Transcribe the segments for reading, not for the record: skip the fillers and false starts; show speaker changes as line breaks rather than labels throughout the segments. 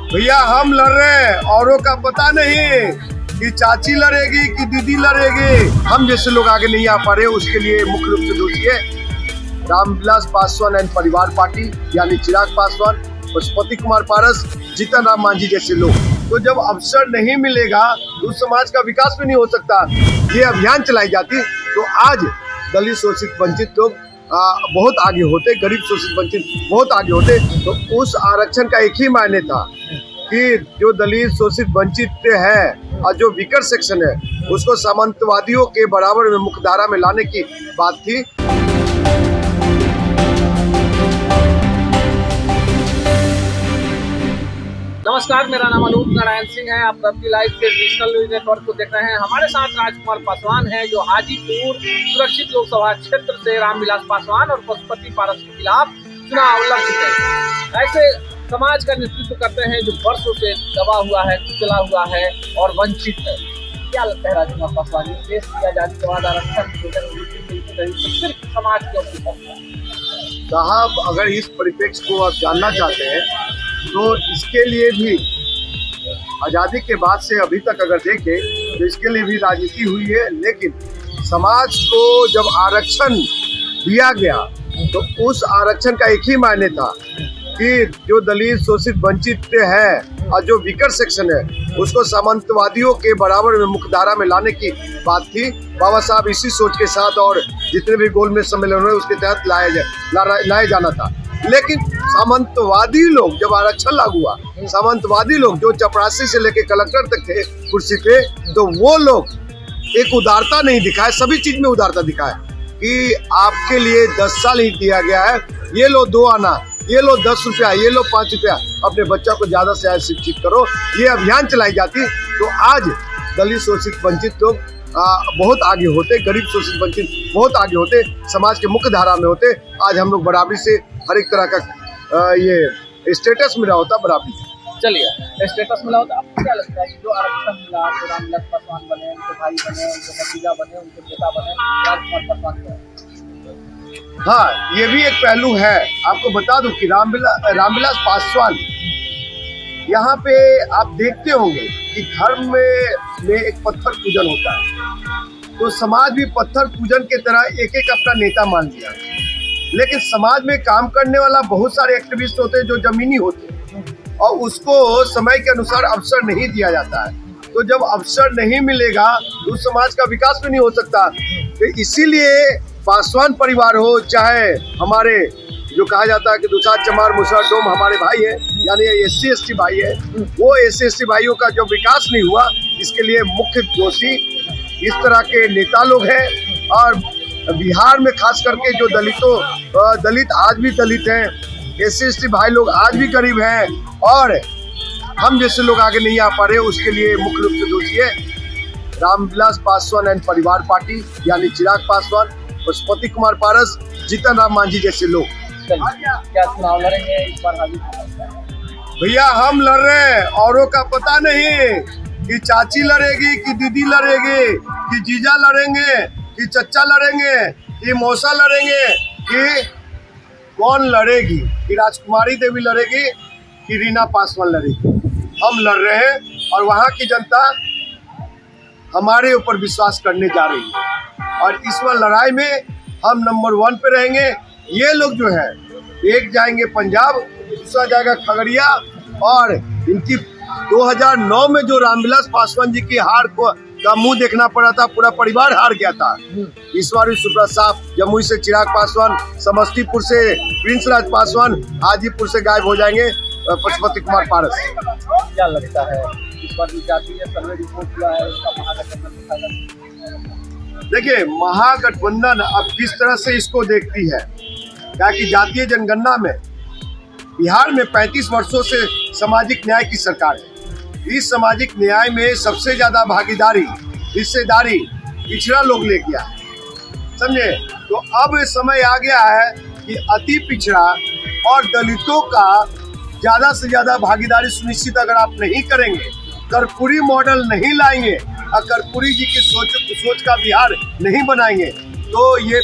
भैया हम लड़ रहे हैं, औरों का पता नहीं कि चाची लड़ेगी कि दीदी लड़ेगी। हम जैसे लोग आगे नहीं आ पा रहे, उसके लिए मुख्य रूप से दोषी है रामविलास पासवान एंड परिवार पार्टी, यानी चिराग पासवान, पशुपति कुमार पारस, जीतन राम मांझी जैसे लोग। तो जब अवसर नहीं मिलेगा तो समाज का विकास भी नहीं हो सकता। ये अभियान चलाई जाती तो आज दलित शोषित वंचित लोग बहुत आगे होते, गरीब शोषित वंचित बहुत आगे होते। तो उस आरक्षण का एक ही मायने था कि जो दलित शोषित वंचित है और जो वीकर सेक्शन है उसको सामंतवादियों के बराबर में मुख्यधारा में लाने की बात थी।
नमस्कार, मेरा नाम अनूप नारायण सिंह है। आप रब्बी लाइव के डिजिटल न्यूज नेटवर्क को देख रहे हैं। हमारे साथ राजकुमार पासवान है जो हाजीपुर सुरक्षित लोकसभा क्षेत्र से रामविलास पासवान और पशुपति पारस के खिलाफ चुनाव लड़ चुके हैं। ऐसे समाज का नेतृत्व करते हैं जो वर्षों से दबा हुआ है, कुचला हुआ है और वंचित है। क्या लगता है राजकुमार पासवान, देश की आजादी के बाद आरक्षण सिर्फ समाज के ऊपर?
साहब, अगर इस परिप्रेक्ष्य को आप जानना चाहते हैं तो इसके लिए भी आज़ादी के बाद से अभी तक अगर देखें तो इसके लिए भी राजनीति हुई है। लेकिन समाज को जब आरक्षण दिया गया तो उस आरक्षण का एक ही मायने था कि जो दलित शोषित वंचित है और जो वीकर सेक्शन है उसको सामंतवादियों के बराबर में मुख्यधारा में लाने की बात थी। बाबा साहब इसी सोच के साथ और जितने भी गोलमेज सम्मेलन हुए उसके तहत लाया जाना था। लेकिन सामंतवादी लोग जब आरक्षण लागू हुआ, सामंतवादी लोग जो चपरासी से लेकर कलेक्टर तक थे कुर्सी पे, तो वो लोग एक उदारता नहीं दिखाए, सभी चीज में उदारता दिखाए कि आपके लिए 10 साल ही दिया गया है, ये लो 2 आना, ये लो 10 रुपया, ये लो 5 रुपया, अपने बच्चा को ज्यादा से ज्यादा शिक्षित करो। ये अभियान चलाई जाती तो आज दलित शोषित वंचित लोग बहुत आगे होते, गरीब शोषित वंचित बहुत आगे होते, समाज के मुख्य धारा में होते। आज हम लोग बराबरी से हर एक तरह का ये स्टेटस मिला होता, बराबरी।
चलिए, स्टेटस मिला होता। आपको क्या लगता है कि जो आरक्षण मिला, तो रामविलास पासवान बने, उनके भाई बने, उनके भतीजा बने, उनके बेटा बने, राजकुमार पासवान बने?
हाँ, ये भी एक पहलू है। आपको बता दूं कि रामविलास पासवान, यहाँ पे आप देखते होंगे कि धर्म में एक पत्थर पूजन होता है, तो समाज भी पत्थर पूजन के तरह एक एक अपना नेता मान लिया। लेकिन समाज में काम करने वाला बहुत सारे एक्टिविस्ट होते हैं जो जमीनी होते हैं और उसको समय के अनुसार अवसर नहीं दिया जाता है। तो जब अवसर नहीं मिलेगा तो समाज का विकास भी नहीं हो सकता। तो इसीलिए पासवान परिवार हो, चाहे हमारे जो कहा जाता है कि दुसाध चमार मुसहर डोम हमारे भाई है, यानी SC/ST भाई है, वो SC/ST भाइयों का जो विकास नहीं हुआ इसके लिए मुख्य दोषी इस तरह के नेता लोग हैं। और बिहार में खास करके जो दलित आज भी दलित हैं, SC/ST भाई लोग आज भी गरीब हैं और हम जैसे लोग आगे नहीं आ पा रहे, उसके लिए मुख्य रूप से दोषी है रामविलास पासवान एंड परिवार पार्टी, यानी चिराग पासवान, पशुपति कुमार पारस, जीतन राम मांझी जैसे लोग।
क्या चुनाव लड़ेंगे इस बार हाजीपुर?
भैया हम लड़ रहे हैं, औरों का पता नहीं कि चाची लड़ेगी कि दीदी लड़ेगी कि जीजा लड़ेंगे कि चच्चा लड़ेंगे कि मौसा लड़ेंगे कि कौन लड़ेगी, कि राजकुमारी देवी लड़ेगी कि रीना पासवान लड़ेगी। हम लड़ रहे हैं और वहाँ की जनता हमारे ऊपर विश्वास करने जा रही है और इस बार लड़ाई में हम नंबर 1 पे रहेंगे। ये लोग जो है, एक जाएंगे पंजाब, दूसरा जाएगा खगड़िया, और इनकी 2009 में जो रामविलास पासवान जी की हार का मुंह देखना पड़ा था, पूरा परिवार हार गया था। इस बार भी सुप्रा साफ, जमुई से चिराग पासवान, समस्तीपुर से प्रिंस राज पासवान, हाजीपुर से गायब हो जाएंगे पशुपति कुमार पारस।
क्या लगता है इस बार भी जातीय सर्वे रिपोर्ट हुआ है, उसका महागठबंधन दिखाएगा?
देखिए, महागठबंधन अब किस तरह से इसको देखती है, क्या कि जातीय जनगणना में बिहार में 35 वर्षों से सामाजिक न्याय की सरकार है। इस सामाजिक न्याय में सबसे ज्यादा भागीदारी, हिस्सेदारी पिछड़ा लोग ले गया है, समझे। तो अब समय आ गया है कि अति पिछड़ा और दलितों का ज्यादा से ज्यादा भागीदारी सुनिश्चित अगर आप नहीं करेंगे, कर्पूरी मॉडल नहीं लाएंगे और कर्पूरी जी की सोच का बिहार नहीं बनाएंगे, तो ये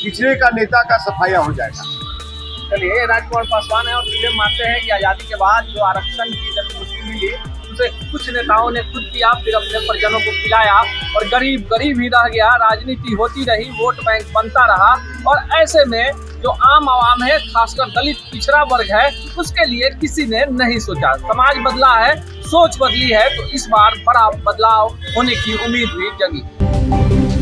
पिछड़े का नेता का सफाया हो जाएगा।
चलिए, ये राजकुमार पासवान है और सीएम मानते हैं कि आजादी के बाद जो आरक्षण की जन्मभूमि मिली उसे कुछ नेताओं ने खुद किया, फिर अपने परिजनों को खिलाया और गरीब गरीब ही रह गया। राजनीति होती रही, वोट बैंक बनता रहा और ऐसे में जो आम आवाम है, खासकर दलित पिछड़ा वर्ग है, उसके लिए किसी ने नहीं सोचा। समाज बदला है, सोच बदली है, तो इस बार बड़ा बदलाव होने की उम्मीद भी जगी।